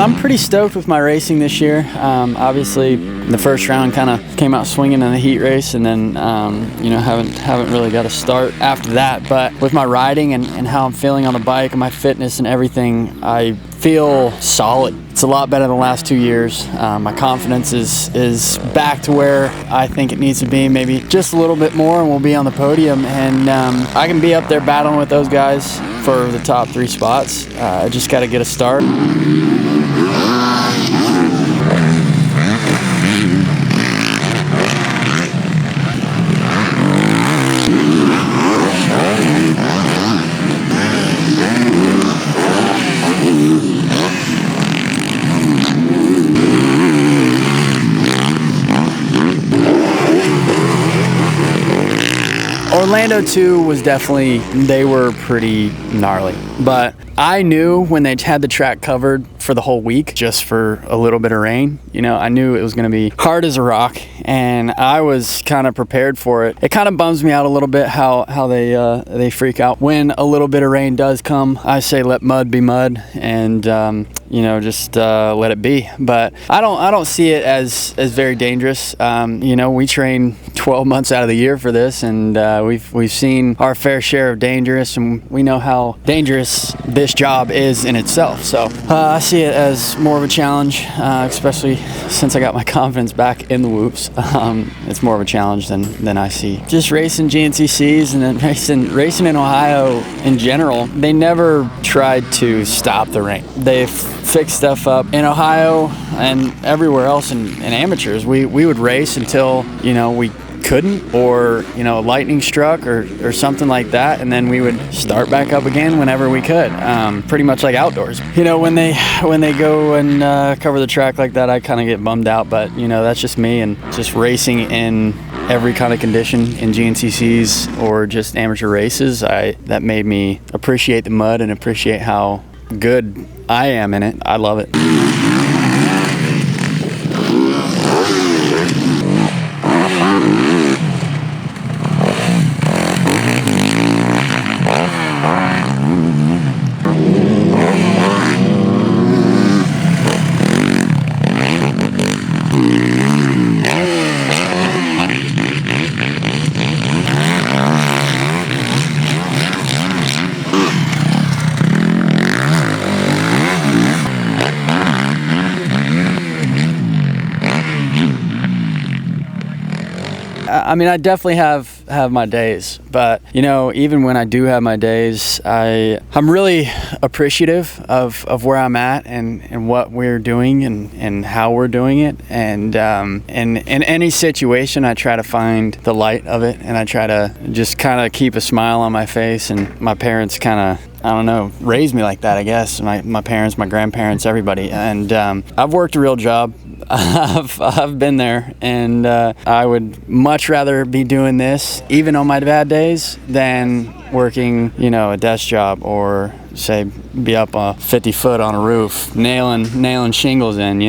I'm pretty stoked with my racing this year. Obviously, the first round kind of came out swinging in the heat race, and then haven't really got a start after that. But with my riding and how I'm feeling on the bike and my fitness and everything, I feel solid. It's a lot better than the last 2 years. My confidence is back to where I think it needs to be, maybe just a little bit more, and we'll be on the podium. And I can be up there battling with those guys for the top 3 spots. I just got to get a start. Orlando 2 was definitely, they were pretty gnarly, but I knew when they had the track covered for the whole week, just for a little bit of rain, I knew it was going to be hard as a rock, and I was kind of prepared for it. It kind of bums me out a little bit how they freak out when a little bit of rain does come. I say let mud be mud, and just let it be. But I don't see it as very dangerous. We train 12 months out of the year for this, and we've seen our fair share of dangerous, and we know how dangerous this job is in itself. So I see it as more of a challenge, especially since I got my confidence back in the whoops. It's more of a challenge than I see. Just racing GNCCs and then racing in Ohio in general, they never tried to stop the rain. They fixed stuff up. In Ohio and everywhere else in amateurs, we would race until, we couldn't, or lightning struck or something like that, and then we would start back up again whenever we could. Pretty much like outdoors. When they go and cover the track like that, I kind of get bummed out, but that's just me, and just racing in every kind of condition in GNCCs or just amateur races, that made me appreciate the mud and appreciate how good I am in it. I love it. I mean, I definitely have my days, but even when I do have my days, I'm really appreciative of where I'm at and what we're doing and how we're doing it, and in any situation I try to find the light of it, and I try to just kind of keep a smile on my face. And my parents kind of raised me like that, I guess. My parents, my grandparents, everybody. And I've worked a real job. I've been there, and I would much rather be doing this, even on my bad days, than working, a desk job, or say be up 50 foot on a roof, nailing shingles in,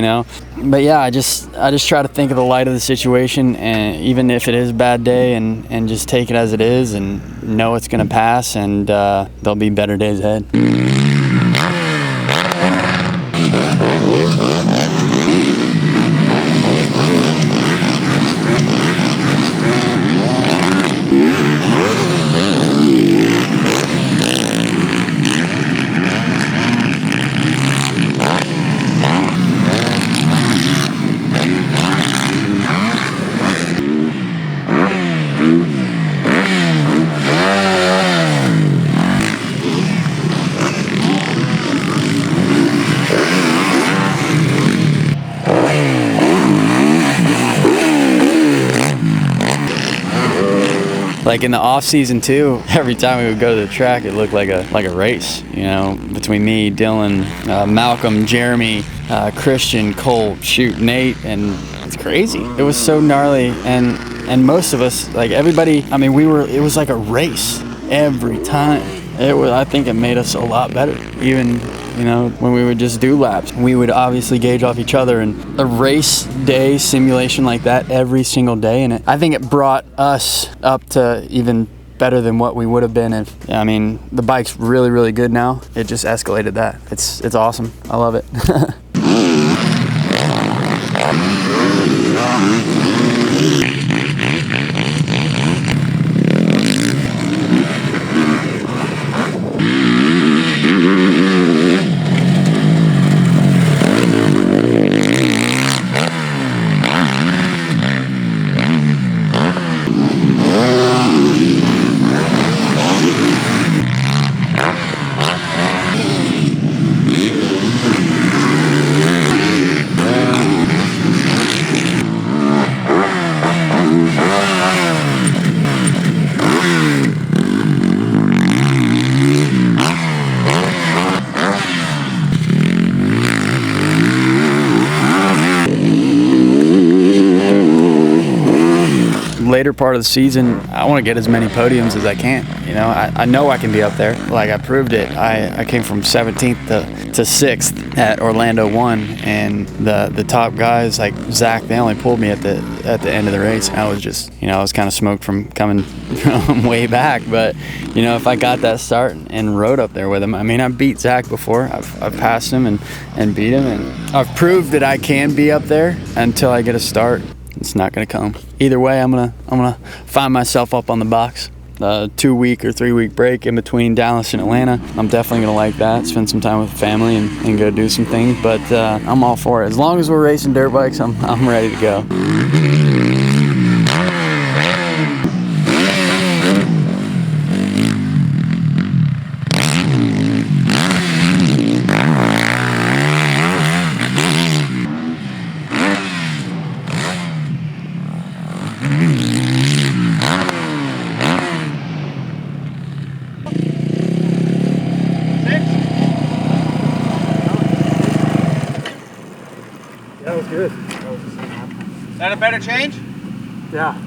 But yeah, I just try to think of the light of the situation, and even if it is a bad day, and just take it as it is, and know it's gonna pass, and there'll be better days ahead. Like in the off season too, every time we would go to the track, it looked like a race, between me, Dylan, Malcolm, Jeremy, Christian, Cole, Nate, and it's crazy. It was so gnarly, and most of us, like everybody, I mean, it was like a race every time. I think it made us a lot better. Even, when we would just do laps, we would obviously gauge off each other, and a race day simulation like that every single day. And I think it brought us up to even better than what we would have been if, the bike's really, really good now. It just escalated that. It's awesome. I love it. part of the season, I want to get as many podiums as I can. You know I can be up there. Like, I proved it. I came from 17th to 6th at Orlando 1, and the top guys like Zach, they only pulled me at the end of the race. I was just, I was kind of smoked from coming from way back. But if I got that start and rode up there with him, I mean, I beat Zach before. I've passed him and beat him, and I've proved that I can be up there until I get a start. It's not gonna come. Either way, I'm gonna find myself up on the box. 2-week or 3-week break in between Dallas and Atlanta. I'm definitely gonna like that. Spend some time with the family and go do some things. But I'm all for it. As long as we're racing dirt bikes, I'm ready to go. That was good. Is that a better change? Yeah.